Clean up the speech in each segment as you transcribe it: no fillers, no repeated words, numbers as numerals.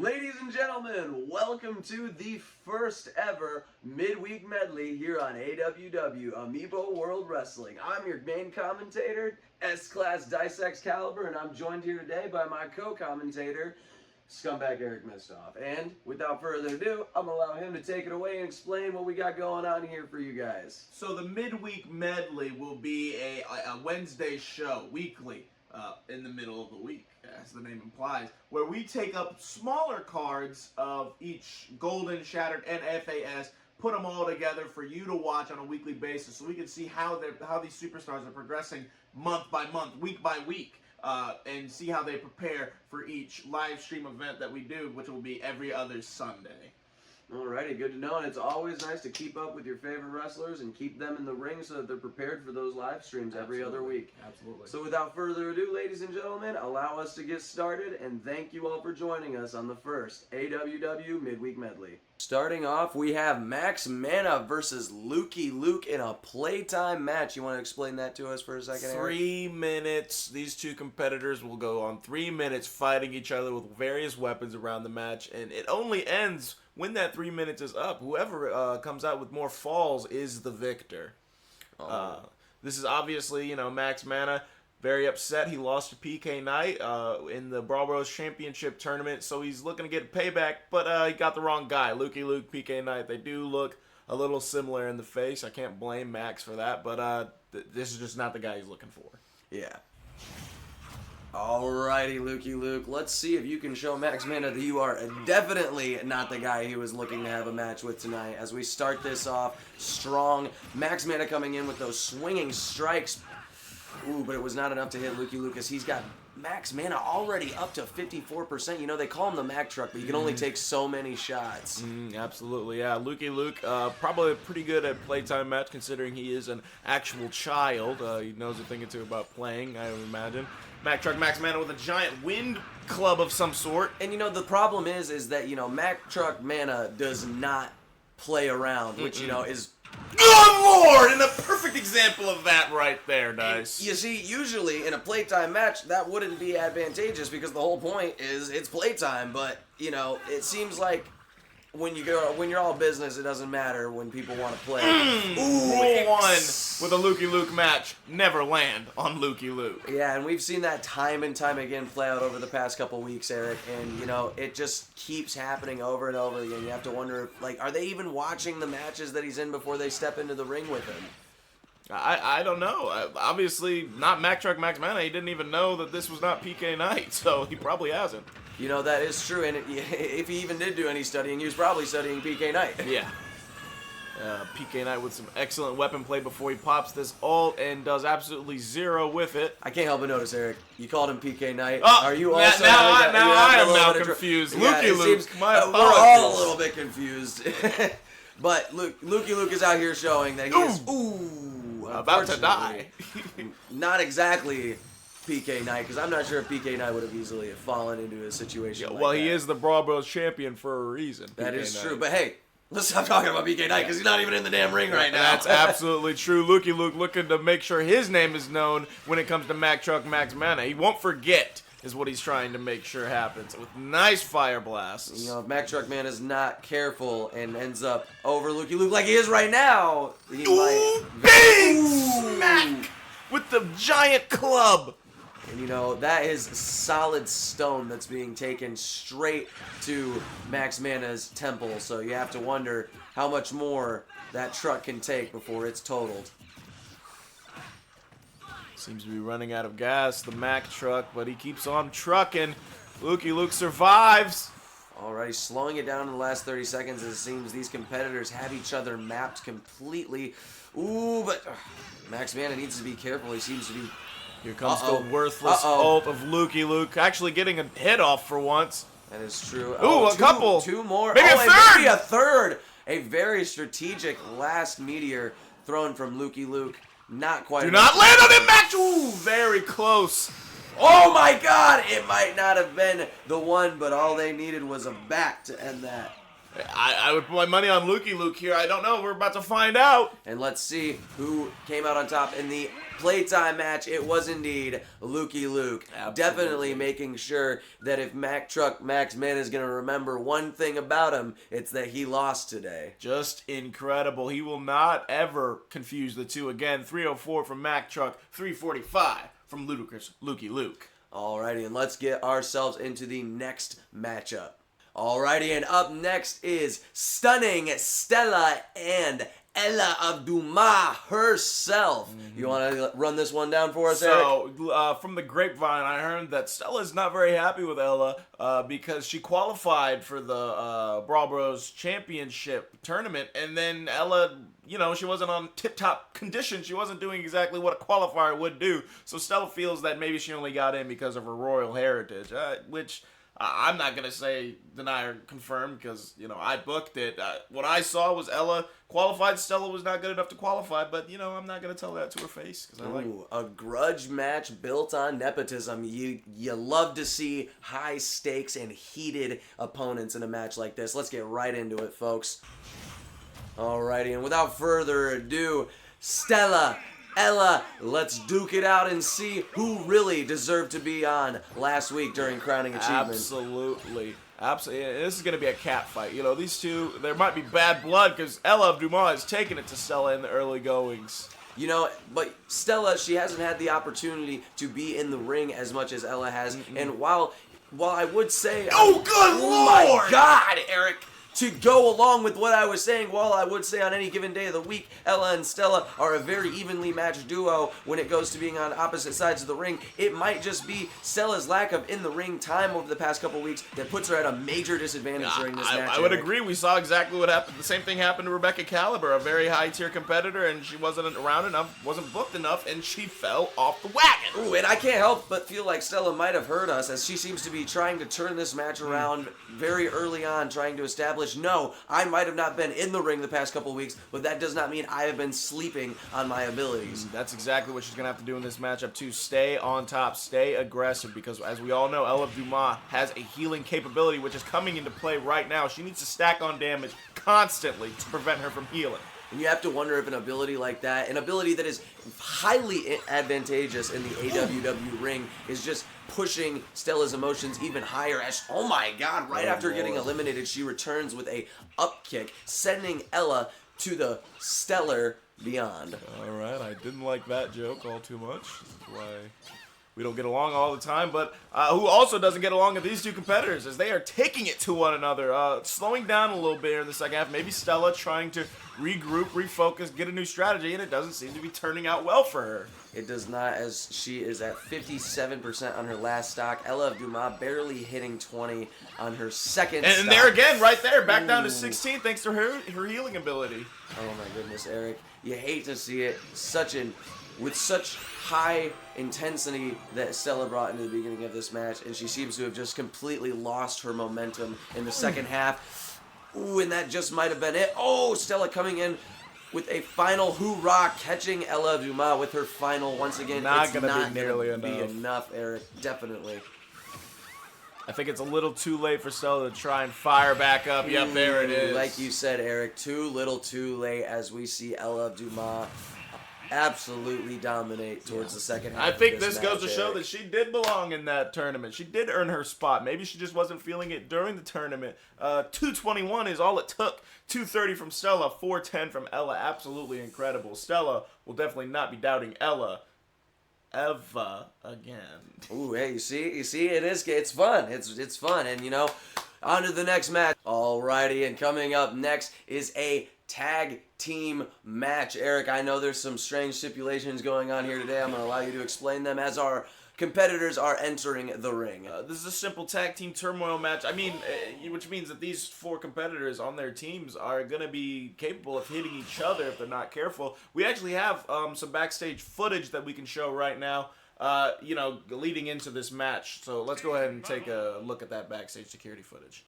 Ladies and gentlemen, welcome to the first ever midweek medley here on AWW, Amiibo World Wrestling. I'm your main commentator, S-Class Dice Excalibur, and I'm joined here today by my co-commentator, Scumbag Eric Mystof. And without further ado, I'm going to allow him to take it away and explain what we got going on here for you guys. So the midweek medley will be a Wednesday show, weekly, in the middle of the week, as the name implies, where we take up smaller cards of each Golden, Shattered, and FAS, put them all together for you to watch on a weekly basis, so we can see how these superstars are progressing month by month, week by week, and see how they prepare for each live stream event that we do, which will be every other Sunday. Alrighty, good to know, and it's always nice to keep up with your favorite wrestlers and keep them in the ring so that they're prepared for those live streams every other week. Absolutely. So without further ado, ladies and gentlemen, allow us to get started, and thank you all for joining us on the first AWW Midweek Medley. Starting off, we have Max Mana versus Lukey Luke in a playtime match. You want to explain that to us for a second, Eric? 3 minutes. These two competitors will go on 3 minutes fighting each other with various weapons around the match, and it only ends when that 3 minutes is up. Whoever comes out with more falls is the victor. This is obviously, Max Mana very upset. He lost to PK Knight in the Brawl Bros Championship tournament, so he's looking to get payback, but he got the wrong guy. Lukey Luke, PK Knight, they do look a little similar in the face. I can't blame Max for that, but this is just not the guy he's looking for. Yeah. Alrighty, Lukey Luke. Let's see if you can show Max Mana that you are definitely not the guy he was looking to have a match with tonight. As we start this off strong, Max Mana coming in with those swinging strikes. Ooh, but it was not enough to hit Lukey Luke, as he's got Max Mana already up to 54%. They call him the Mac Truck, but you can only take so many shots. Absolutely, yeah. Lukey Luke, probably pretty good at playtime match, considering he is an actual child. He knows a thing or two about playing, I would imagine. Mac Truck Max Mana with a giant wind club of some sort. And the problem is that, Mac Truck Mana does not play around, which, is... Good Lord! And a perfect example of that right there, Dice. You see, usually in a playtime match, that wouldn't be advantageous because the whole point is it's playtime. But, it seems like when you're all business, it doesn't matter when people want to play. Rule 1 with a Lukey Luke match: never land on Lukey Luke. Yeah, and we've seen that time and time again play out over the past couple weeks, Eric. And, it just keeps happening over and over again. You have to wonder, are they even watching the matches that he's in before they step into the ring with him? I don't know. Obviously, not Mac Truck Max Mana. He didn't even know that this was not PK Knight, so he probably hasn't. That is true, and if he even did do any studying, he was probably studying PK Knight. Yeah. PK Knight with some excellent weapon play before he pops this ult and does absolutely zero with it. I can't help but notice, Eric, you called him PK Knight. Oh, are you also... Now I am now confused. Lukey Luke, my apologies. We're all a little bit confused. But Lukey Luke is out here showing that he is... About to die. Not exactly PK Knight, because I'm not sure if PK Knight would have easily fallen into a situation like that. He is the Brawl Bros champion for a reason. That is true, but hey, let's stop talking about PK Knight, because he's not even in the damn ring right now. That's absolutely true. Lukey Luke looking to make sure his name is known when it comes to Mac Truck Max Mana. He won't forget, is what he's trying to make sure happens, with nice fire blasts. If Mac Truck Man is not careful and ends up over Lukey Luke like he is right now, he might... Big smack with the giant club. And that is solid stone that's being taken straight to Max Mana's temple, so you have to wonder how much more that truck can take before it's totaled. Seems to be running out of gas, the Mac Truck, but he keeps on trucking. Lukey Luke survives. Alrighty, slowing it down in the last 30 seconds, as it seems these competitors have each other mapped completely. Ooh, but Max Mana needs to be careful. He seems to be... Here comes the worthless ult of Lukey Luke, actually getting a hit off for once. That is true. Ooh, a couple. Two more. Maybe a third. Maybe a third. A very strategic last meteor thrown from Lukey Luke. Not quite. Do not land on him, Max. Ooh, very close. Oh my God! It might not have been the one, but all they needed was a bat to end that. I would put my money on Lukey Luke here. I don't know. We're about to find out. And let's see who came out on top in the playtime match. It was indeed Lukey Luke. Absolutely. Definitely making sure that if Mac Truck Max Man is going to remember one thing about him, it's that he lost today. Just incredible. He will not ever confuse the two again. 304 from Mac Truck, 345 from Ludicrous Lukey Luke. Alrighty, and let's get ourselves into the next matchup. Alrighty, and up next is Stunning Stella and Ella of Dumas herself. You want to run this one down for us, Eric? So, from the grapevine, I heard that Stella's not very happy with Ella because she qualified for the Brawl Bros Championship tournament, and then Ella, you know, she wasn't on tip-top condition. She wasn't doing exactly what a qualifier would do. So Stella feels that maybe she only got in because of her royal heritage, which I'm not going to say deny or confirm because, you know, I booked it. What I saw was Ella qualified. Stella was not good enough to qualify, but, you know, I'm not going to tell that to her face. Cause a grudge match built on nepotism. You love to see high stakes and heated opponents in a match like this. Let's get right into it, folks. Alrighty, and without further ado, Stella, Ella, let's duke it out and see who really deserved to be on last week during Crowning Achievement. Absolutely. This is going to be a cat fight. You know, these two, there might be bad blood because Ella of Dumas has taken it to Stella in the early goings. You know, but Stella, she hasn't had the opportunity to be in the ring as much as Ella has. And while I would say... Oh, good Lord! My God, Eric! To go along with what I was saying, while I would say on any given day of the week, Ella and Stella are a very evenly matched duo when it goes to being on opposite sides of the ring. It might just be Stella's lack of in-the-ring time over the past couple weeks that puts her at a major disadvantage during this match. I would agree. We saw exactly what happened. The same thing happened to Rebecca Caliber, a very high-tier competitor, and she wasn't around enough, wasn't booked enough, and she fell off the wagon. Ooh, and I can't help but feel like Stella might have heard us, as she seems to be trying to turn this match around very early on, trying to establish, no, I might have not been in the ring the past couple weeks, but that does not mean I have been sleeping on my abilities. That's exactly what she's going to have to do in this matchup, too. Stay on top, stay aggressive, because as we all know, Ella of Dumas has a healing capability, which is coming into play right now. She needs to stack on damage constantly to prevent her from healing. And you have to wonder if an ability like that, an ability that is highly advantageous in the AWW ring, is just pushing Stella's emotions even higher as, oh my God, right after getting eliminated, she returns with a up kick, sending Ella to the stellar beyond. All right, I didn't like that joke all too much. This is why we don't get along all the time, but who also doesn't get along with these two competitors as they are taking it to one another, slowing down a little bit in the second half. Maybe Stella trying to regroup, refocus, get a new strategy, and it doesn't seem to be turning out well for her. It does not, as she is at 57% on her last stock. Ella of Dumas barely hitting 20 on her second stock. And there again, right there, back down to 16 thanks to her healing ability. Oh my goodness, Eric. You hate to see it. With such high intensity that Stella brought into the beginning of this match, and she seems to have just completely lost her momentum in the second half. Ooh, and that just might have been it. Oh, Stella coming in with a final hoorah, catching Ella of Dumas with her final once again. Not going to not be nearly gonna be enough, Eric. Definitely. I think it's a little too late for Stella to try and fire back up. Yep, there it is. Like you said, Eric, too little too late as we see Ella of Dumas absolutely dominate towards the second half. I think of this match, goes to show Eric. that she did belong in that tournament. She did earn her spot. Maybe she just wasn't feeling it during the tournament. 221 is all it took. 230 from Stella, 410 from Ella. Absolutely incredible. Stella will definitely not be doubting Ella ever again. Ooh, hey, you see, it's fun. It's fun, and you know, on to the next match. Alrighty, and coming up next is a tag team match. Eric, I know there's some strange stipulations going on here today. I'm going to allow you to explain them as our competitors are entering the ring. This is a simple tag team turmoil match. I mean, which means that these four competitors on their teams are going to be capable of hitting each other if they're not careful. We actually have some backstage footage that we can show right now, you know, leading into this match. So let's go ahead and take a look at that backstage security footage.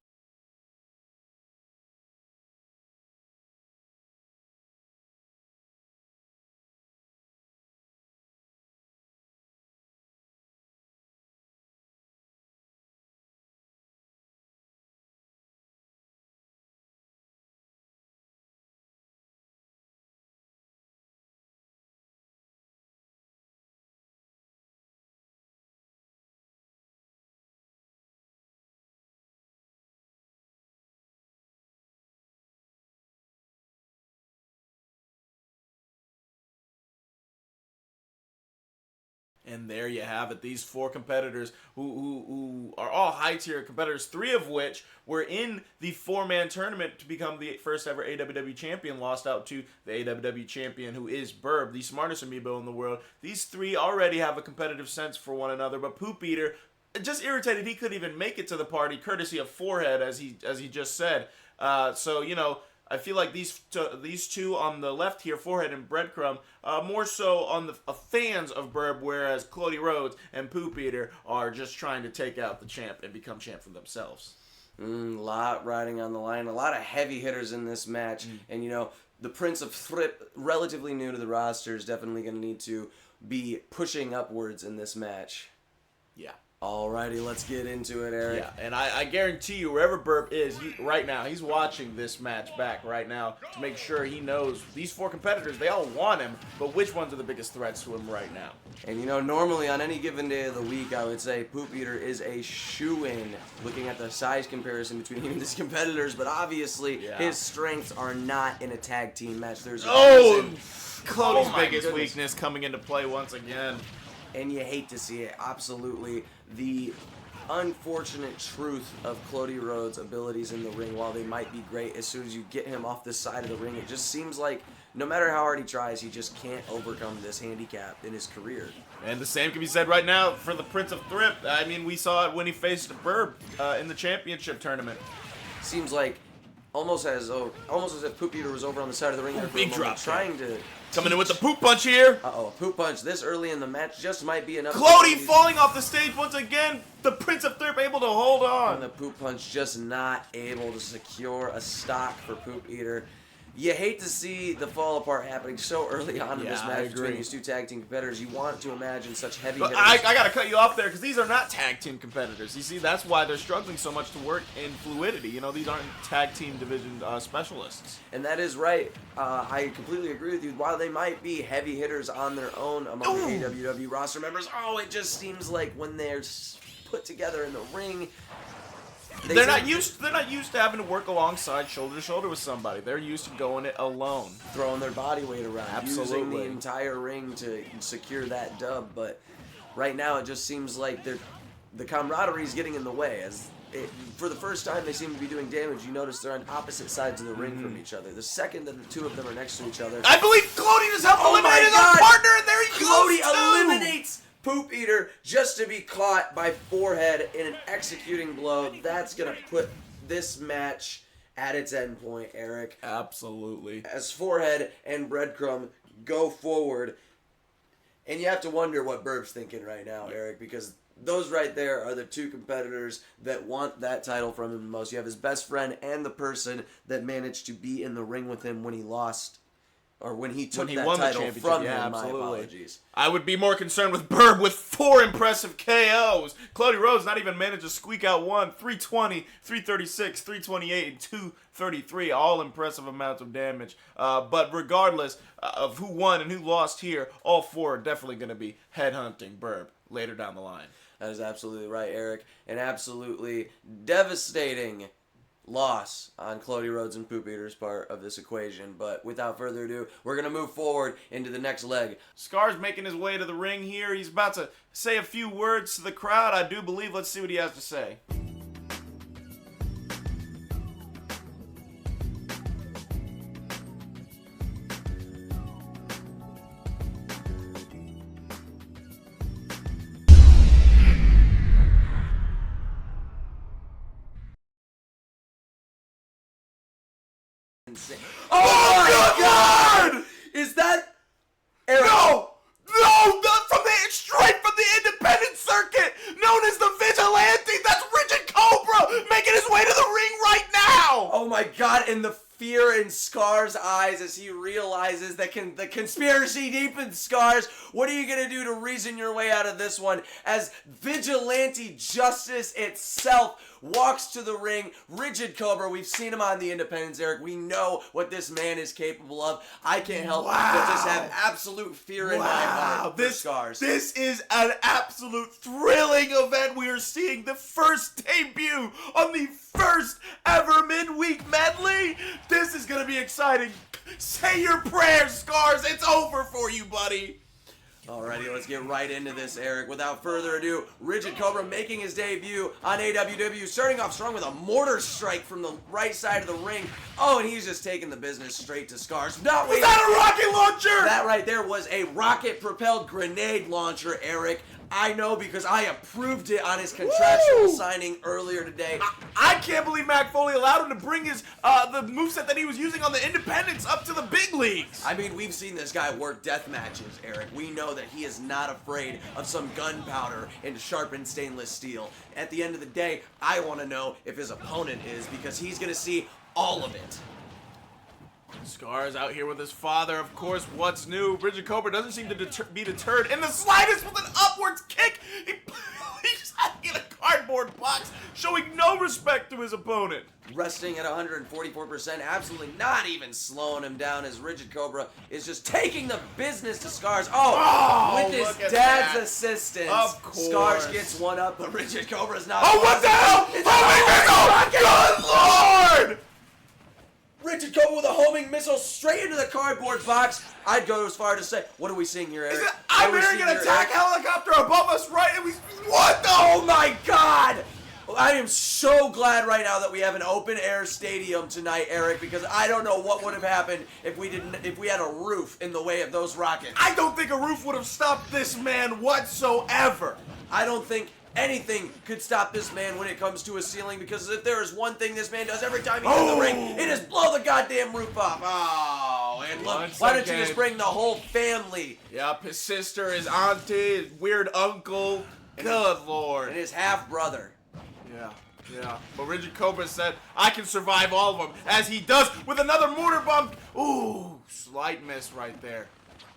And there you have it. These 4 competitors who are all high-tier competitors, 3 of which were in the 4-man tournament to become the first ever AWW champion, lost out to the AWW champion, who is Burb, the smartest amiibo in the world. These 3 already have a competitive sense for one another, but Poop Eater, just irritated he couldn't even make it to the party, courtesy of Forehead, as he just said. So, you know, I feel like these two on the left here, Forehead and Breadcrumb, more so on the fans of Burb, whereas Cody Rhodes and Poop Eater are just trying to take out the champ and become champ for themselves. A lot riding on the line, a lot of heavy hitters in this match, and you know, the Prince of Thrip, relatively new to the roster, is definitely going to need to be pushing upwards in this match. Yeah. Alrighty, let's get into it, Eric. Yeah, and I guarantee you, wherever Burp is right now, he's watching this match back right now to make sure he knows these 4 competitors, they all want him, but which ones are the biggest threats to him right now? And you know, normally on any given day of the week, I would say Poop Eater is a shoo-in, looking at the size comparison between him and his competitors, but obviously his strengths are not in a tag team match. There's Cody's biggest weakness coming into play once again. And you hate to see it, absolutely. The unfortunate truth of Cody Rhodes' abilities in the ring, while they might be great, as soon as you get him off the side of the ring, it just seems like no matter how hard he tries, he just can't overcome this handicap in his career. And the same can be said right now for the Prince of Thrip. I mean, we saw it when he faced Burb in the championship tournament. Seems like almost as if Poop Eater was over on the side of the ring there for big a moment, drop trying to... Coming in with the poop punch here. Uh-oh, a poop punch this early in the match just might be enough. Cody falling off the stage once again. The Prince of Thrip able to hold on. And the poop punch just not able to secure a stock for Poop Eater. You hate to see the fall apart happening so early on in this match between these 2 tag team competitors. You want to imagine such heavy hitters. I got to cut you off there because these are not tag team competitors. You see, that's why they're struggling so much to work in fluidity. You know, these aren't tag team division specialists. And that is right. I completely agree with you. While they might be heavy hitters on their own among the AWW roster members, it just seems like when they're put together in the ring, they're not used to having to work alongside shoulder to shoulder with somebody. They're used to going it alone, throwing their body weight around, using the Absolutely. entire ring to secure that dub. But right now, it just seems like the camaraderie is getting in the way. For the first time, they seem to be doing damage. You notice they're on opposite sides of the ring from each other. The second that the 2 of them are next to each other, I believe Cody just helped eliminate his own partner, and there he Cody goes. eliminates Poop Eater just to be caught by Forehead in an executing blow. That's going to put this match at its end point, Eric. Absolutely. As Forehead and Breadcrumb go forward. And you have to wonder what Burb's thinking right now, Eric, because those right there are the 2 competitors that want that title from him the most. You have his best friend and the person that managed to be in the ring with him when he lost, or when he took that title from him. My apologies. I would be more concerned with Burb with 4 impressive KOs. Cody Rhodes not even managed to squeak out 1, 320, 336, 328, and 233. All impressive amounts of damage. But regardless of who won and who lost here, all 4 are definitely going to be headhunting Burb later down the line. That is absolutely right, Eric. An absolutely devastating loss on Cody Rhodes and Poop Eater's part of this equation. But without further ado, we're going to move forward into the next leg. Scar's making his way to the ring here. He's about to say a few words to the crowd, I do believe. Let's see what he has to say. Oh my God! Is that Eric? No! Straight from the independent circuit, known as the Vigilante. That's Rigid Cobra making his way to the ring right now. Oh my God! And the fear in Scar's eyes as he realizes that the conspiracy deepens. Scars, what are you gonna do to reason your way out of this one? As Vigilante Justice itself walks to the ring, Rigid Cobra. We've seen him on the Independents, Eric. We know what this man is capable of. I can't help but just have absolute fear in my heart for Scars. This is an absolute thrilling event. We are seeing the first debut on the first ever midweek medley. This is going to be exciting. Say your prayers, Scars. It's over for you, buddy. Alrighty, let's get right into this, Eric. Without further ado, Rigid Cobra making his debut on AWW, starting off strong with a mortar strike from the right side of the ring. Oh, and he's just taking the business straight to Scars. Was that a rocket launcher? That right there was a rocket-propelled grenade launcher, Eric. I know because I approved it on his contractual signing earlier today. I can't believe Mac Foley allowed him to bring his the moveset that he was using on the Independents up to the big leagues. I mean, we've seen this guy work death matches, Eric. We know that he is not afraid of some gunpowder and sharpened stainless steel. At the end of the day, I want to know if his opponent is, because he's going to see all of it. Scars out here with his father, of course. What's new? Rigid Cobra doesn't seem to be deterred in the slightest with an upwards kick. He's hiding in a cardboard box, showing no respect to his opponent. Resting at 144%, absolutely not even slowing him down, as Rigid Cobra is just taking the business to Scars. With his dad's assistance. Of course. Scars gets one up, but Rigid Cobra's not. Oh, what the hell? Homing missile! Good Lord! Rigid Cobra with a homing missile straight into the cardboard box. I'd go as far to say, what are we seeing here, Eric? Is it American attack helicopter above us, right? And what the? Oh my God! I am so glad right now that we have an open air stadium tonight, Eric, because I don't know what would have happened if we had a roof in the way of those rockets. I don't think a roof would have stopped this man whatsoever. I don't think anything could stop this man when it comes to a ceiling, because if there is one thing this man does every time he's in the ring, it is blow the goddamn roof off. Oh, and look, why don't you just bring the whole family? Yep, his sister, his auntie, his weird uncle. Good Lord. And his half-brother. Yeah. But Rigid Cobra said, I can survive all of them, as he does with another mortar bomb. Ooh, slight miss right there.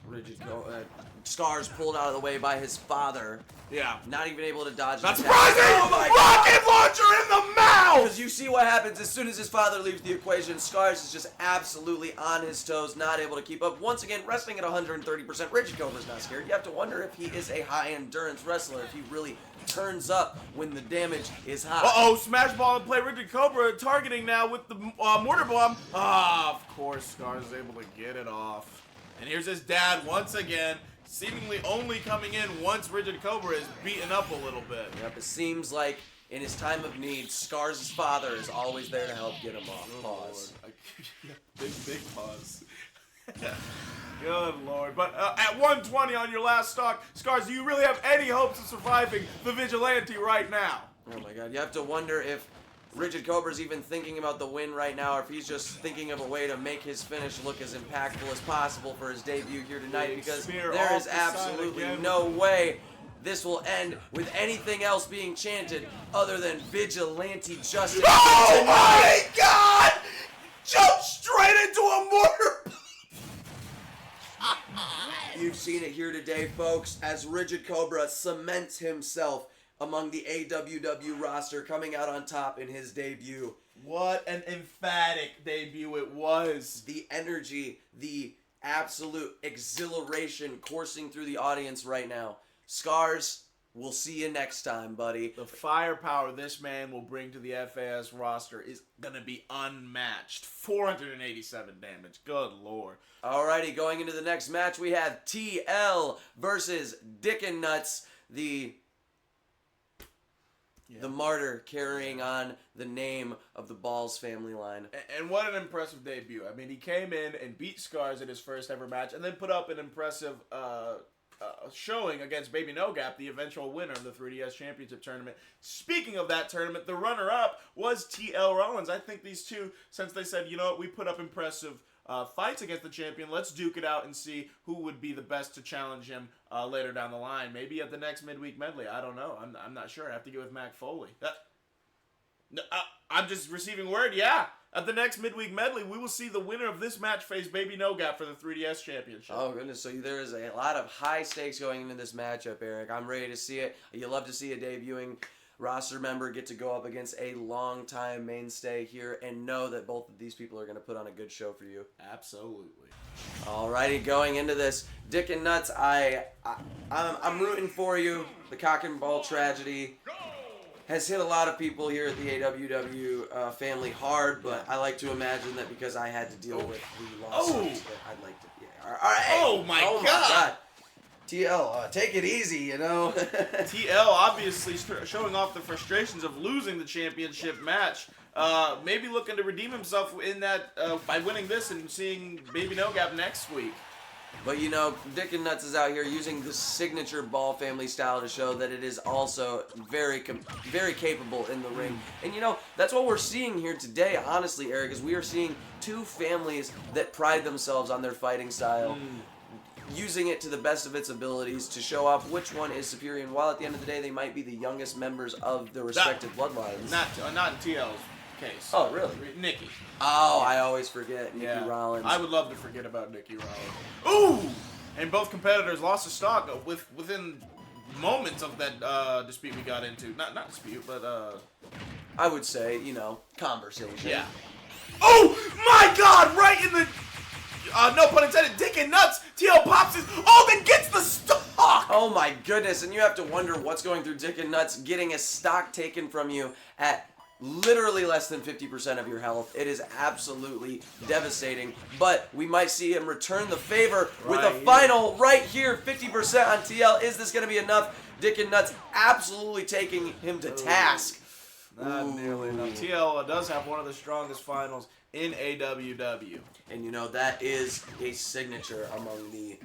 Rigid Cobra. Scars pulled out of the way by his father. Yeah. Not even able to dodge. Not surprising! Oh my Rocket God. launcher in the mouth! Because you see what happens as soon as his father leaves the equation. Scars is just absolutely on his toes, not able to keep up. Once again, wrestling at 130%. Rigid Cobra's not scared. You have to wonder if he is a high-endurance wrestler, if he really turns up when the damage is high. Uh-oh, smash ball and play. Rigid Cobra targeting now with the mortar bomb. Of course, Scars is able to get it off. And here's his dad once again, seemingly only coming in once Rigid Cobra is beaten up a little bit. Yep, it seems like in his time of need, Scars' father is always there to help get him off. Pause. Big pause. Good Lord. But at 120 on your last stock, Scars, do you really have any hopes of surviving the Vigilante right now? Oh my God, you have to wonder if Rigid Cobra's even thinking about the win right now, or if he's just thinking of a way to make his finish look as impactful as possible for his debut here tonight, because there is absolutely no way this will end with anything else being chanted other than Vigilante Justice. Oh my God! Jump straight into a mortar! You've seen it here today, folks, as Rigid Cobra cements himself among the AWW roster, coming out on top in his debut. What an emphatic debut it was. The energy, the absolute exhilaration coursing through the audience right now. Scars, we'll see you next time, buddy. The firepower this man will bring to the FAS roster is going to be unmatched. 487 damage. Good Lord. Alrighty, going into the next match, we have TL versus Dickin' Nuts, the martyr carrying on the name of the Balls family line. And what an impressive debut. I mean, he came in and beat Scars in his first ever match, and then put up an impressive showing against Baby No Gap, the eventual winner of the 3DS Championship Tournament. Speaking of that tournament, the runner-up was TL Rollins. I think these two, since they said, you know what, we put up impressive fights against the champion, let's duke it out and see who would be the best to challenge him later down the line. Maybe at the next midweek medley. I don't know. I'm not sure. I have to get with Mac Foley. I'm just receiving word. Yeah. At the next midweek medley, we will see the winner of this match face Baby No Gap for the 3DS Championship. Oh, goodness. So there is a lot of high stakes going into this matchup, Eric. I'm ready to see it. You love to see a debuting roster member get to go up against a long-time mainstay here and know that both of these people are going to put on a good show for you. Absolutely. Alrighty, going into this, Dickin' Nuts, I'm rooting for you. The cock and ball tragedy has hit a lot of people here at the AWW family hard, but I like to imagine that because I had to deal with the lawsuits, that I'd like to. Yeah. All right. Oh my God. TL, take it easy, you know. TL obviously showing off the frustrations of losing the championship match. Maybe looking to redeem himself in that by winning this and seeing Baby No Gap next week. But you know, Dick and Nuts is out here using the signature Ball family style to show that it is also very capable in the ring. And you know, that's what we're seeing here today, honestly, Eric, is we are seeing two families that pride themselves on their fighting style. Using it to the best of its abilities to show off which one is superior, and while at the end of the day they might be the youngest members of their respective bloodlines. Not in TL's case. Oh, really? Nikki. Oh, I always forget Nikki Rollins. I would love to forget about Nikki Rollins. Ooh! And both competitors lost a stock within moments of that dispute we got into. Not dispute, but I would say, you know, conversation. Yeah. Oh my God! Right in the no pun intended. Dick and Nuts. TL pops it. Oh, then gets the stock. Oh my goodness! And you have to wonder what's going through Dick and Nuts, getting a stock taken from you at literally less than 50% of your health. It is absolutely devastating. But we might see him return the favor with a final right here, 50% on TL. Is this going to be enough? Dick and Nuts absolutely taking him to task. Not nearly enough. TL does have one of the strongest finals in AWW. And you know, that is a signature among the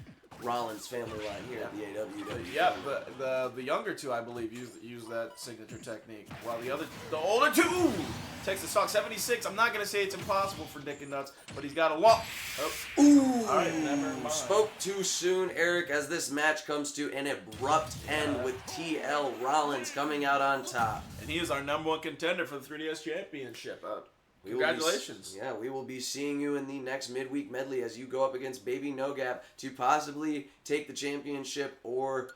Rollins family line here at the AWW. Yep, the younger two, I believe, use that signature technique, while the older two takes the stock 76. I'm not gonna say it's impossible for Dick and Nuts, but he's got a lot. Oh. Ooh! All right, never mind. Spoke too soon, Eric, as this match comes to an abrupt end with TL Rollins coming out on top. And he is our #1 contender for the 3DS Championship. Congratulations. We will be seeing you in the next midweek medley as you go up against Baby No Gap to possibly take the championship or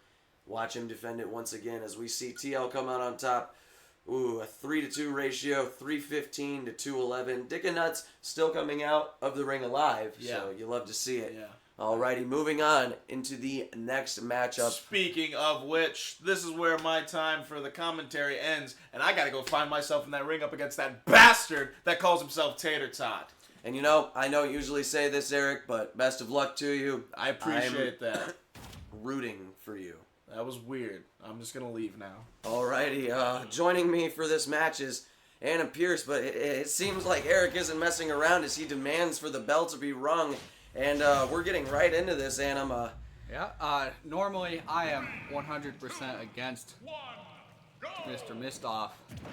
watch him defend it once again as we see TL come out on top. Ooh, a 3-2 ratio, 315 to 211. Dick and Nuts still coming out of the ring alive, so you love to see it. Yeah. Alrighty, moving on into the next matchup. Speaking of which, this is where my time for the commentary ends, and I gotta go find myself in that ring up against that bastard that calls himself Tater Tot. And you know, I don't usually say this, Eric, but best of luck to you. I appreciate that. Rooting for you. That was weird. I'm just gonna leave now. Alrighty, joining me for this match is Anim Pearce, but it seems like Eric isn't messing around as he demands for the bell to be rung. And we're getting right into this, Anim. Normally I am 100% against Mr. Mystof,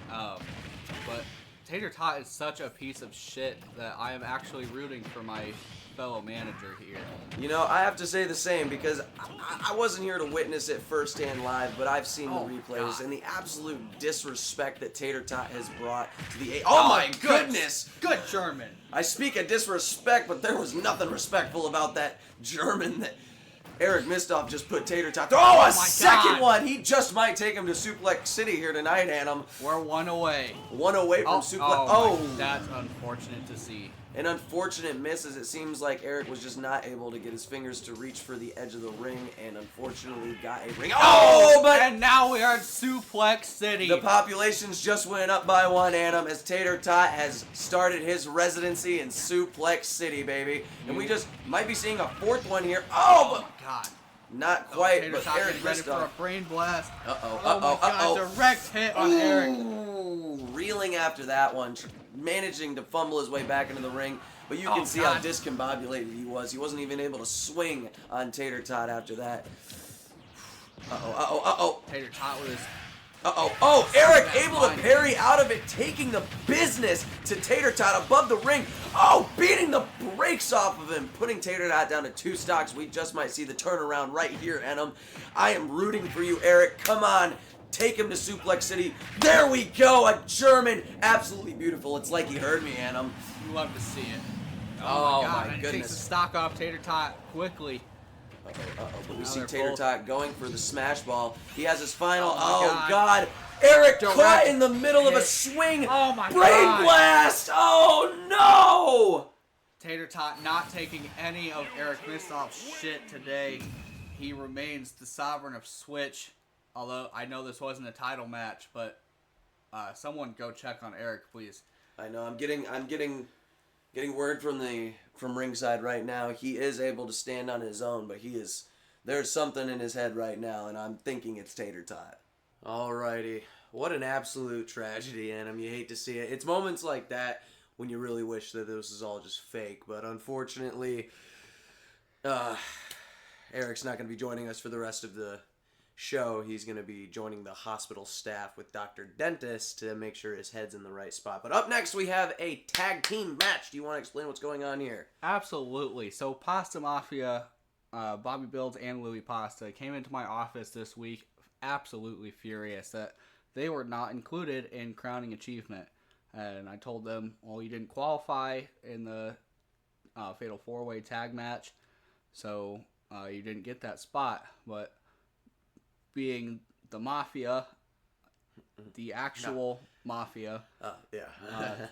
but Tater Tot is such a piece of shit that I am actually rooting for my fellow manager here. You know, I have to say the same because I wasn't here to witness it firsthand live, but I've seen the replays and the absolute disrespect that Tater Tot has brought to the Oh my goodness! Good German! I speak of disrespect, but there was nothing respectful about that German that Eric Mystof just put Tater Tot through. Oh, a second one! He just might take him to Suplex City here tonight, Anim. We're one away. One away from Suplex. That's unfortunate to see. An unfortunate miss, as it seems like Eric was just not able to get his fingers to reach for the edge of the ring, and unfortunately got a ring. And now we are at Suplex City. The populations just went up by one, Anim, as Tater Tot has started his residency in Suplex City, baby. And we just might be seeing a fourth one here. Oh my God. Not quite, but Tot Eric ready for a Mystof. brain blast. Oh my God, direct hit on Eric. Reeling after that one, managing to fumble his way back into the ring. But you can see how discombobulated he was. He wasn't even able to swing on Tater Tot after that. Tater Tot with his... Eric able to parry out of it, taking the business to Tater Tot above the ring. Oh, beating the brakes off of him, putting Tater Tot down to 2 stocks. We just might see the turnaround right here, Anim. I am rooting for you, Eric. Come on. Take him to Suplex City. There we go. A German. Absolutely beautiful. It's like he heard me, Anim. You love to see it. Oh my God. goodness. He takes the stock off Tater Tot quickly. But we see Tater Tot going for the smash ball. He has his final. Oh, God. Eric caught in the middle of a swing. Oh my Brain God. blast. Oh no. Tater Tot not taking any of Eric Mystof's shit today. He remains the sovereign of Switch. Although I know this wasn't a title match, but someone go check on Eric, please. I know. I'm getting word from ringside right now. He is able to stand on his own, but he is There's something in his head right now, and I'm thinking it's Tater Tot. Alrighty. What an absolute tragedy, Anim. You hate to see it. It's moments like that when you really wish that this is all just fake. But unfortunately, Eric's not going to be joining us for the rest of the show. He's going to be joining the hospital staff with Dr. Dentist to make sure his head's in the right spot. But up next, we have a tag team match. Do you want to explain what's going on here? Absolutely. So Pasta Mafia, Bobby Builds and Louis Pasta came into my office this week absolutely furious that they were not included in Crowning Achievement. And I told them, well, you didn't qualify in the Fatal 4-Way tag match, so you didn't get that spot. But being the Mafia, the actual Mafia,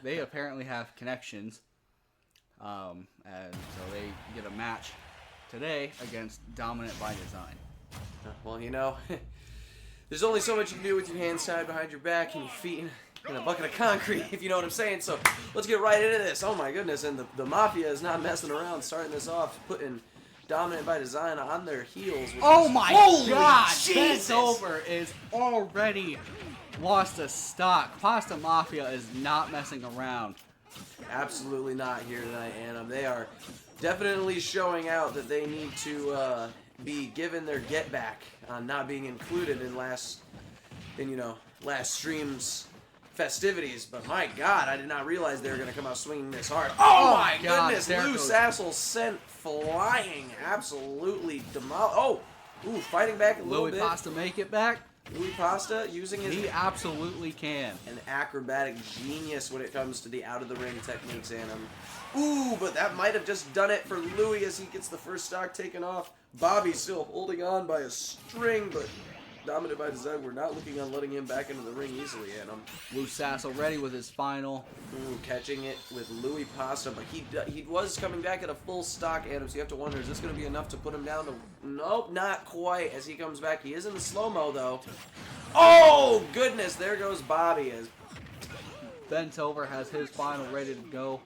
they apparently have connections. And so they get a match today against Dominant by Design. Well, you know, there's only so much you can do with your hands tied behind your back and your feet in a bucket of concrete, if you know what I'm saying. So let's get right into this. Oh my goodness, and the Mafia is not messing around, starting this off, putting Dominant by Design on their heels. Oh my God! Jesus! Bent Over is already lost a stock. Pasta Mafia is not messing around. Absolutely not here tonight, Anim. They are definitely showing out that they need to be given their get back on not being included in last stream's festivities. But my God, I did not realize they were going to come out swinging this hard. Oh my God, goodness, Lou Sassel sent flying, absolutely demolished. Fighting back a little Louis bit. Pasta make it back? Louis Pasta using his... He absolutely can. An acrobatic genius when it comes to the out-of-the-ring techniques, Anim. Ooh, but that might have just done it for Louis as he gets the first stock taken off. Bobby's still holding on by a string, but Dominant by Design, we're not looking on letting him back into the ring easily, Anim. Lou Sassel ready with his final. Ooh, catching it with Louis Pasta, but he was coming back at a full stock, Anim, so you have to wonder, is this going to be enough to put him down to... Nope, not quite as he comes back. He is in the slow-mo, though. Oh, goodness, there goes Bobby. As Bent Over has his final ready to go.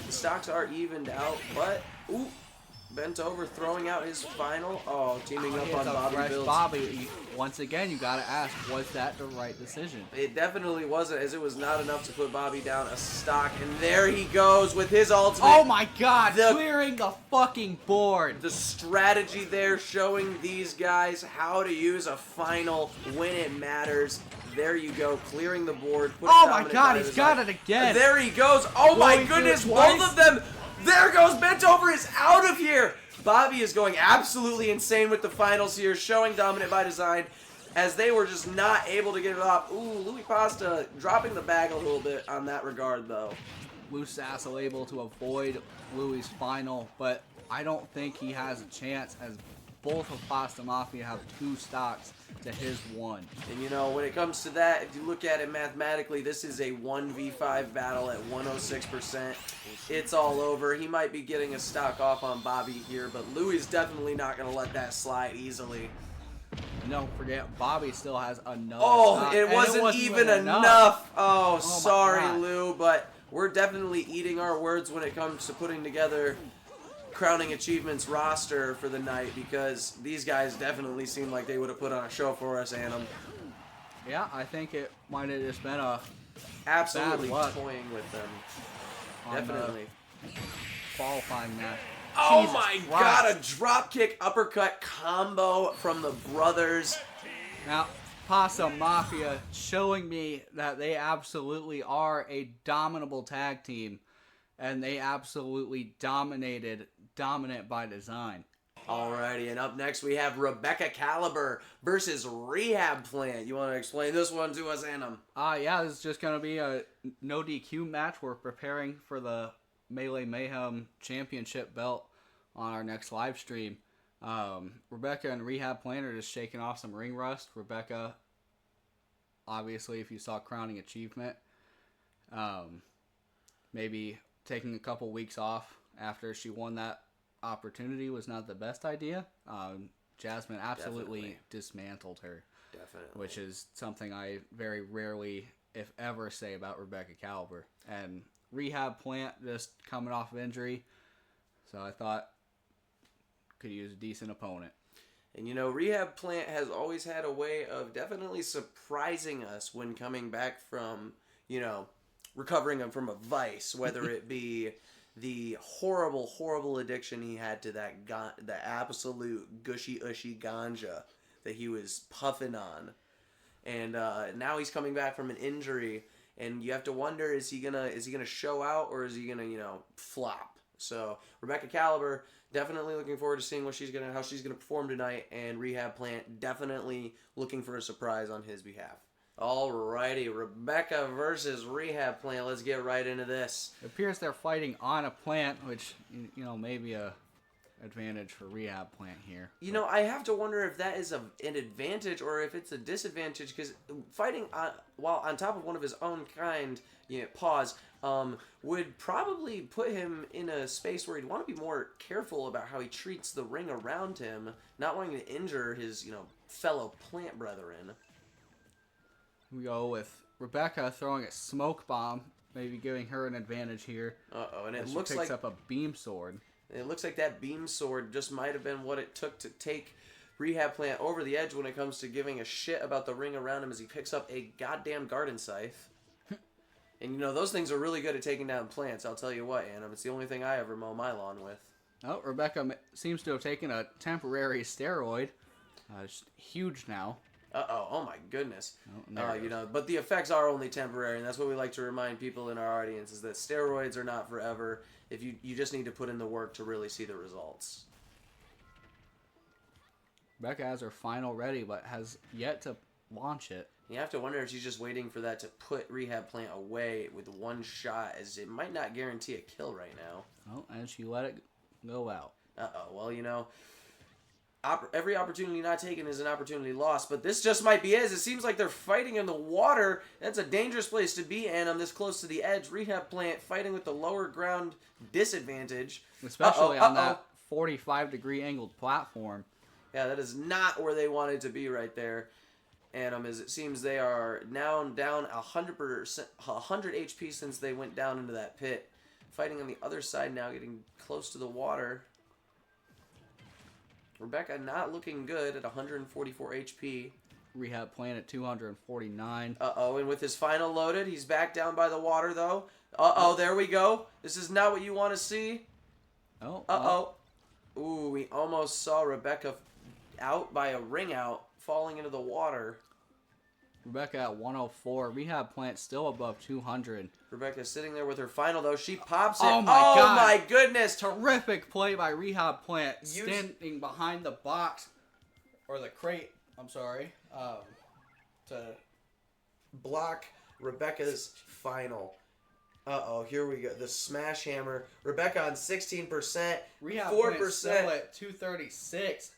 the stocks are evened out, but... Ooh, Bent Over throwing out his final. Oh, teaming up on Bobby Builds. Bobby, once again, you gotta ask, was that the right decision? It definitely wasn't, as it was not enough to put Bobby down a stock. And there he goes with his ultimate. Oh my God, clearing the fucking board. The strategy there showing these guys how to use a final when it matters. There you go, clearing the board. Oh my God, he's got it again. There he goes. Oh my goodness, both of them. There goes Bent Over is out of here. Bobby is going absolutely insane with the finals here, showing Dominant by Design as they were just not able to get it off. Ooh, Louis Pasta dropping the bag a little bit on that regard, though. Lou Sassel able to avoid Louis' final, but I don't think he has a chance as both of Pasta Mafia have 2 stocks to his 1. And you know, when it comes to that, if you look at it mathematically, this is a 1v5 battle at 106%. It's all over. He might be getting a stock off on Bobby here, but Louis is definitely not going to let that slide easily. Don't forget, Bobby still has another Oh, stock, it wasn't even enough. Oh, sorry, God. Lou, but we're definitely eating our words when it comes to putting together Crowning Achievements roster for the night, because these guys definitely seem like they would have put on a show for us, Anim. Yeah, I think it might have just been a Absolutely bad luck toying with them. on Definitely. the qualifying match. Oh Jesus my Christ. God, a drop kick uppercut combo from the brothers. Now, Pasta Mafia showing me that they absolutely are a dominable tag team, and they absolutely dominated Dominant by Design. Alrighty, and up next we have Rebecca Caliber versus Rehab Plant. You want to explain this one to us, Anim? Yeah, this is just going to be a no DQ match. We're preparing for the Melee Mayhem Championship belt on our next live stream. Rebecca and Rehab Plant are just shaking off some ring rust. Rebecca, obviously, if you saw Crowning Achievement, maybe taking a couple weeks off after she won that opportunity was not the best idea. Jasmine absolutely dismantled her. Definitely. Which is something I very rarely, if ever, say about Rebecca Caliber. And Rehab Plant just coming off of injury, so I thought could use a decent opponent. And Rehab Plant has always had a way of definitely surprising us when coming back from, recovering from a vice, whether it be the horrible, horrible addiction he had to the absolute gushy ganja that he was puffing on. And now he's coming back from an injury, and you have to wonder, is he gonna show out, or is he gonna flop? So Rebecca Caliber, definitely looking forward to seeing how she's gonna perform tonight, and Rehab Plant definitely looking for a surprise on his behalf. Alrighty, Rebecca versus Rehab Plant. Let's get right into this. It appears they're fighting on a plant, which maybe a advantage for Rehab Plant here. I have to wonder if that is an advantage or if it's a disadvantage, because fighting while on top of one of his own kind, would probably put him in a space where he'd want to be more careful about how he treats the ring around him, not wanting to injure his, fellow plant brethren. We go with Rebecca throwing a smoke bomb, maybe giving her an advantage here. And it she looks picks like up a beam sword. It looks like that beam sword just might have been what it took to take Rehab Plant over the edge when it comes to giving a shit about the ring around him, as he picks up a goddamn garden scythe. And those things are really good at taking down plants, I'll tell you what, Anim. It's the only thing I ever mow my lawn with. Oh, Rebecca seems to have taken a temporary steroid. It's huge now. Oh my goodness. Oh, but the effects are only temporary, and that's what we like to remind people in our audience, is that steroids are not forever. If you just need to put in the work to really see the results. Rebecca has her final ready, but has yet to launch it. You have to wonder if she's just waiting for that to put Rehab Plant away with one shot, as it might not guarantee a kill right now. Oh, and she let it go out. Well, every opportunity not taken is an opportunity lost, but this just might be it. It seems like they're fighting in the water. That's a dangerous place to be, Anim, this close to the edge. Rehab Plant fighting with the lower ground disadvantage. Especially on that 45-degree angled platform. Yeah, that is not where they wanted to be right there. Anim, as it seems they are now down 100 HP since they went down into that pit. Fighting on the other side now, getting close to the water. Rebecca not looking good at 144 HP. Rehab Plant at 249. And with his final loaded, he's back down by the water, though. There we go. This is not what you want to see. Ooh, we almost saw Rebecca out by a ring out, falling into the water. Rebecca at 104. Rehab Plant still above 200. Rebecca sitting there with her final, though. She pops it. Oh, my God. My goodness. Terrific play by Rehab Plant. Standing behind the box, or the crate, I'm sorry, to block Rebecca's final. Here we go. The smash hammer. Rebecca on 16%. Rehab 4%. Plant still at 236.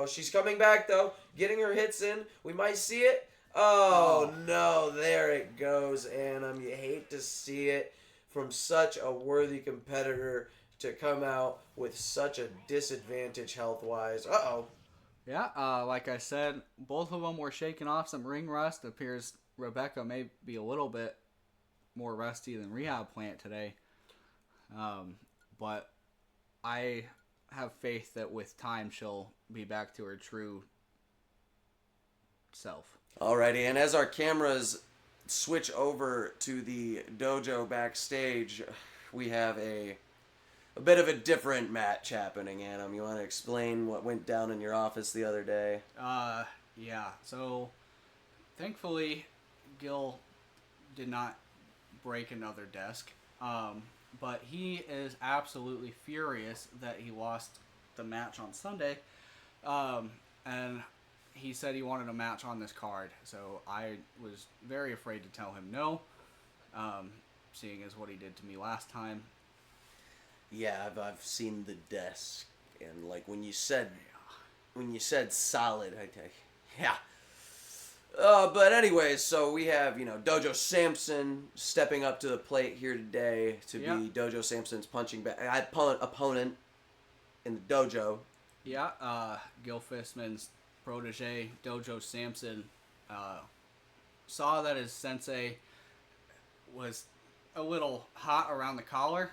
She's coming back, though. Getting her hits in. We might see it. Oh, no. There it goes, Anim. You hate to see it from such a worthy competitor to come out with such a disadvantage health-wise. Yeah, like I said, both of them were shaking off some ring rust. It appears Rebecca may be a little bit more rusty than Rehab Plant today. But I have faith that with time she'll be back to her true self. Alrighty, and as our cameras switch over to the dojo backstage, we have a bit of a different match happening, Anim. You want to explain what went down in your office the other day? Yeah. So, thankfully, Gil did not break another desk. But he is absolutely furious that he lost the match on Sunday. And he said he wanted a match on this card. So I was very afraid to tell him no, seeing as what he did to me last time. Yeah, I've seen the desk, and like when you said solid, yeah. But anyways, so we have, Dojo Samson stepping up to the plate here today to be Dojo Samson's punching opponent in the dojo. Yeah, Gil Fistman's protege, Dojo Samson, saw that his sensei was a little hot around the collar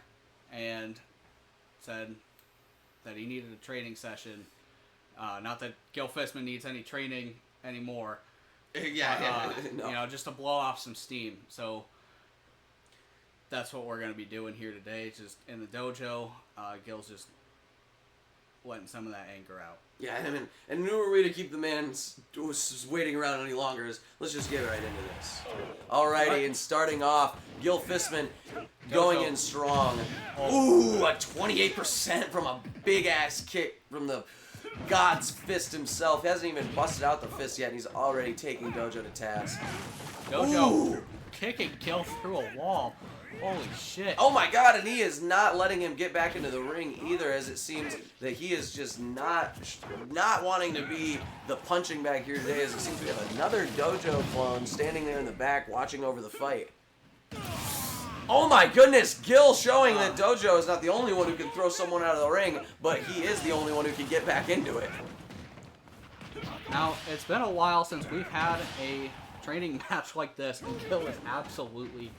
and said that he needed a training session Not that Gil Fistman needs any training anymore. Yeah, no. You know, just to blow off some steam. So that's what we're going to be doing here today. Just in the dojo, Gil's just letting some of that anger out. Yeah, and who are we to keep the man waiting around any longer? Let's just get right into this. Alrighty, and starting off, Gil Fistman going in strong. Ooh, a 28% from a big-ass kick from the God's fist himself. He hasn't even busted out the fist yet, and he's already taking Dojo to task. Dojo kicking Gil through a wall. Holy shit. Oh my God, and he is not letting him get back into the ring either, as it seems that he is just not wanting to be the punching bag here today, as it seems we have another Dojo clone standing there in the back watching over the fight. Oh my goodness, Gil showing that Dojo is not the only one who can throw someone out of the ring, but he is the only one who can get back into it. Now, it's been a while since we've had a training match like this, and Gil is absolutely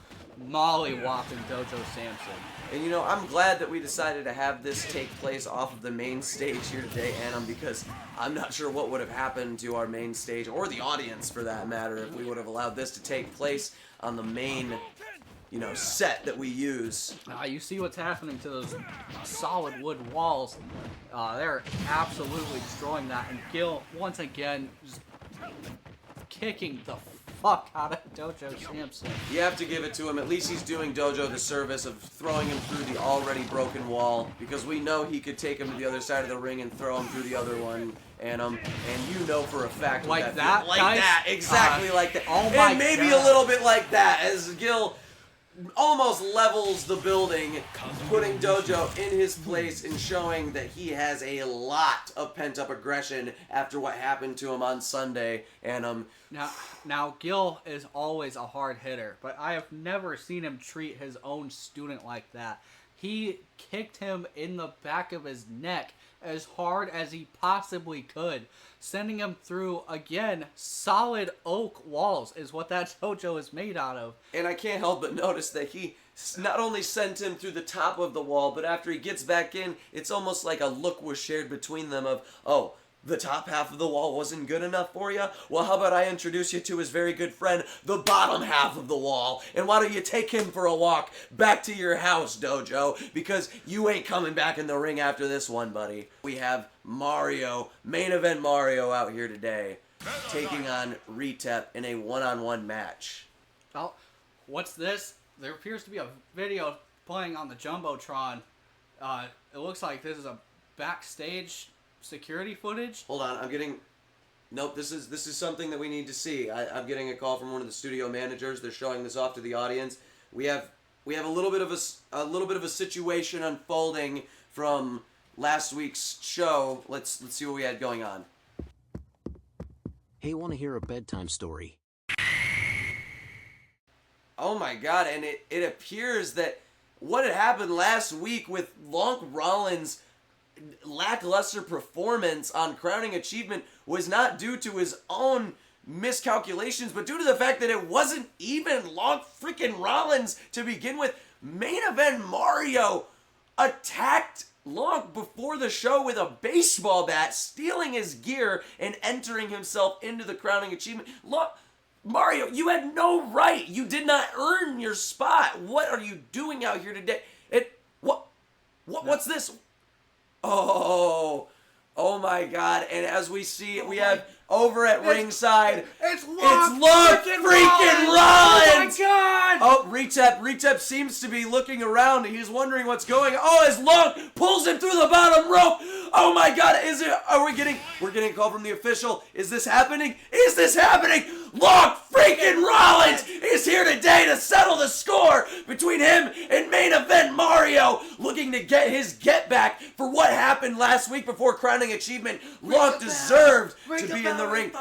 molly-whopping Dojo Samson. And you know, I'm glad that we decided to have this take place off of the main stage here today, Anim, because I'm not sure what would have happened to our main stage, or the audience for that matter, if we would have allowed this to take place on the main, you know, set that we use. You see what's happening to those solid wood walls. They're absolutely destroying that, and Gil, once again, just kicking the fuck out of Dojo Samson. You have to give it to him. At least he's doing Dojo the service of throwing him through the already broken wall, because we know he could take him to the other side of the ring and throw him through the other one. And you know for a fact like that, like guys? that, exactly like that. Oh my and maybe God. a little bit like that, as Gil almost levels the building, putting Dojo in his place and showing that he has a lot of pent-up aggression after what happened to him on Sunday. And Now Gil is always a hard hitter, but I have never seen him treat his own student like that. He kicked him in the back of his neck as hard as he possibly could, sending him through, again, solid oak walls is what that Dojo is made out of. And I can't help but notice that he not only sent him through the top of the wall, but after he gets back in, it's almost like a look was shared between them of, oh, the top half of the wall wasn't good enough for you? Well, how about I introduce you to his very good friend, the bottom half of the wall? And why don't you take him for a walk back to your house, Dojo? Because you ain't coming back in the ring after this one, buddy. We have Mario, main event Mario out here today, taking on Retep in a one-on-one match. Oh, what's this? There appears to be a video playing on the Jumbotron. It looks like this is a backstage security footage. Hold on, I'm getting... Nope, this is something that we need to see. I'm getting a call from one of the studio managers. They're showing this off to the audience. We have a little bit of a situation unfolding from last week's show. Let's see what we had going on. Hey, want to hear a bedtime story? Oh my God, and it appears that what had happened last week with Lonk Rollins' lackluster performance on Crowning Achievement was not due to his own miscalculations, but due to the fact that it wasn't even Lonk freaking Rollins to begin with. Main event Mario attacked Lonk before the show with a baseball bat, stealing his gear and entering himself into the Crowning Achievement. Mario, you had no right. You did not earn your spot. What are you doing out here today? What's this? Oh my God. And as we see, we have over at ringside, It's Lonk freaking Rollins! Oh my God! Oh, Retep seems to be looking around. He's wondering what's going on. Oh, as Lonk pulls him through the bottom rope. Oh my God, we're getting a call from the official. Is this happening? Lonk freaking Rollins is here today to settle the score between him and main event Mario, looking to get his get back for what happened last week before Crowning Achievement. Lonk deserved to be in the ring.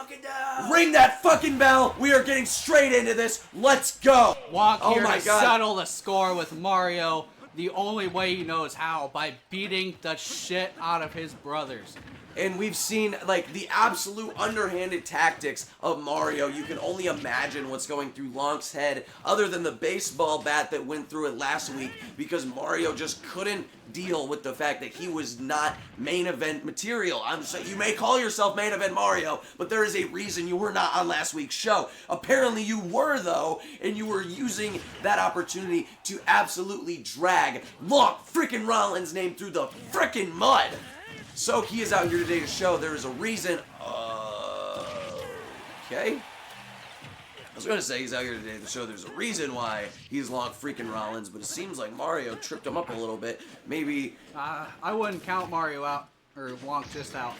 Ring that fucking bell. We are getting straight into this. Let's go. Lonk here my to God. settle the score with Mario. the only way he knows how, by beating the shit out of his brothers. And we've seen, like, the absolute underhanded tactics of Mario. You can only imagine what's going through Lonk's head, other than the baseball bat that went through it last week, because Mario just couldn't deal with the fact that he was not main event material. You may call yourself main event Mario, but there is a reason you were not on last week's show. Apparently you were, though, and you were using that opportunity to absolutely drag Lonk freaking Rollins' name through the freaking mud. So he is out here today to show there is a reason. Okay. I was going to say he's out here today to show there's a reason why he's Lonk freaking Rollins, but it seems like Mario tripped him up a little bit. Maybe. I wouldn't count Mario out, or Lonk just out.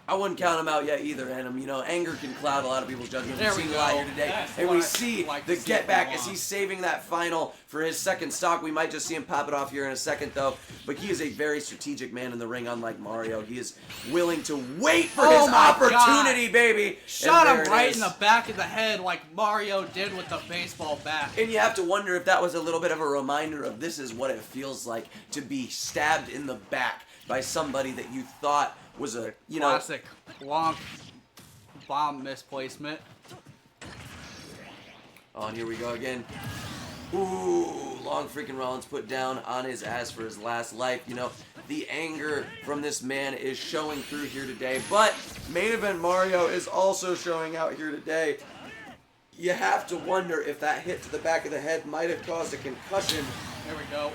I wouldn't count him out yet either, and anger can cloud a lot of people's judgment. There We've we seen go. a lot here today, That's and what we I see like the to see get back from as Lonk. he's saving that final for his second stock. We might just see him pop it off here in a second, though. But he is a very strategic man in the ring, unlike Mario. He is willing to wait for his my opportunity, God. baby. Shot And him there it right is. in the back of the head like Mario did with the baseball bat. And you have to wonder if that was a little bit of a reminder of this is what it feels like to be stabbed in the back by somebody that you thought was a, Classic Lonk bomb misplacement. Oh, and here we go again. Ooh, Long freaking Rollins put down on his ass for his last life. The anger from this man is showing through here today. But main event Mario is also showing out here today. You have to wonder if that hit to the back of the head might have caused a concussion. There we go.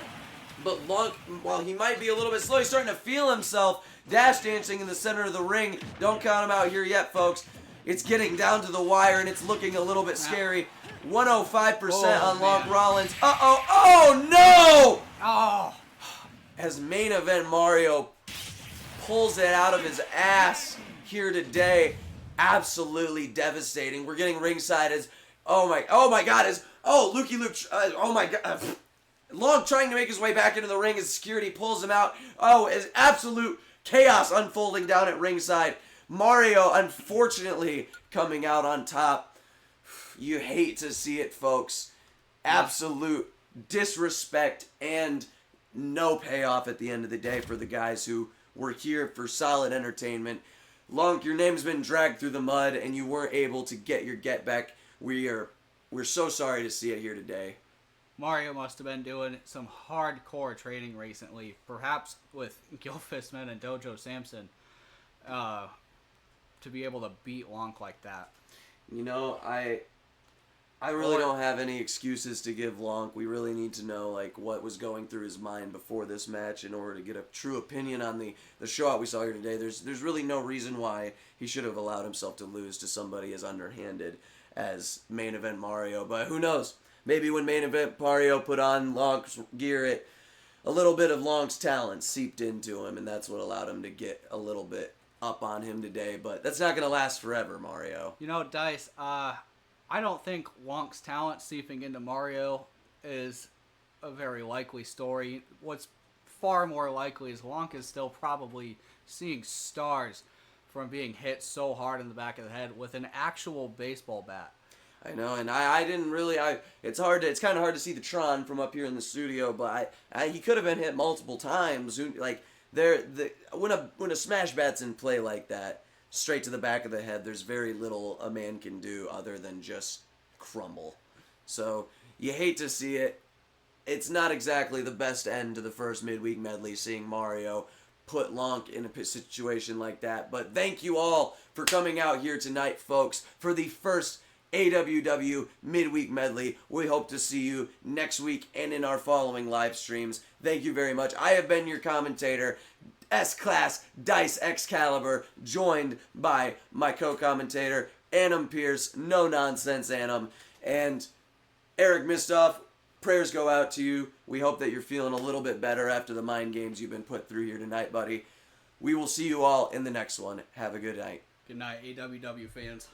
But Lonk, while he might be a little bit slow, he's starting to feel himself dash dancing in the center of the ring. Don't count him out here yet, folks. It's getting down to the wire, and it's looking a little bit scary. 105% on Lonk Rollins. Uh-oh. Oh, no! Oh, As main event Mario pulls it out of his ass here today. Absolutely devastating. We're getting ringside as, oh my God, Lukey Luke, oh my God. Long trying to make his way back into the ring as security pulls him out. Oh, as absolute chaos unfolding down at ringside. Mario, unfortunately, coming out on top. You hate to see it, folks. Absolute disrespect and no payoff at the end of the day for the guys who were here for solid entertainment. Lonk, your name's been dragged through the mud and you weren't able to get your get back. We're so sorry to see it here today. Mario must have been doing some hardcore training recently, perhaps with Gil Fistman and Dojo Samson, to be able to beat Lonk like that. I really don't have any excuses to give Lonk. We really need to know what was going through his mind before this match in order to get a true opinion on the show out we saw here today. There's really no reason why he should have allowed himself to lose to somebody as underhanded as main event Mario. But who knows? Maybe when main event Mario put on Lonk's gear, a little bit of Lonk's talent seeped into him, and that's what allowed him to get a little bit up on him today. But that's not going to last forever, Mario. Dice, I don't think Lonk's talent seeping into Mario is a very likely story. What's far more likely is Lonk is still probably seeing stars from being hit so hard in the back of the head with an actual baseball bat. I know, and I didn't really. It's kind of hard to see the Tron from up here in the studio, but he could have been hit multiple times. When a smash bat's in play like that, straight to the back of the head, there's very little a man can do other than just crumble. So you hate to see it. It's not exactly the best end to the first midweek medley, seeing Mario put Lonk in a situation like that. But thank you all for coming out here tonight, folks, for the first AWW Midweek Medley. We hope to see you next week and in our following live streams. Thank you very much. I have been your commentator, S-Class Dice Excalibur, joined by my co-commentator, Anim Pearce, no nonsense Anim, and Eric Mystof. Prayers go out to you. We hope that you're feeling a little bit better after the mind games you've been put through here tonight, buddy. We will see you all in the next one. Have a good night. Good night, AWW fans.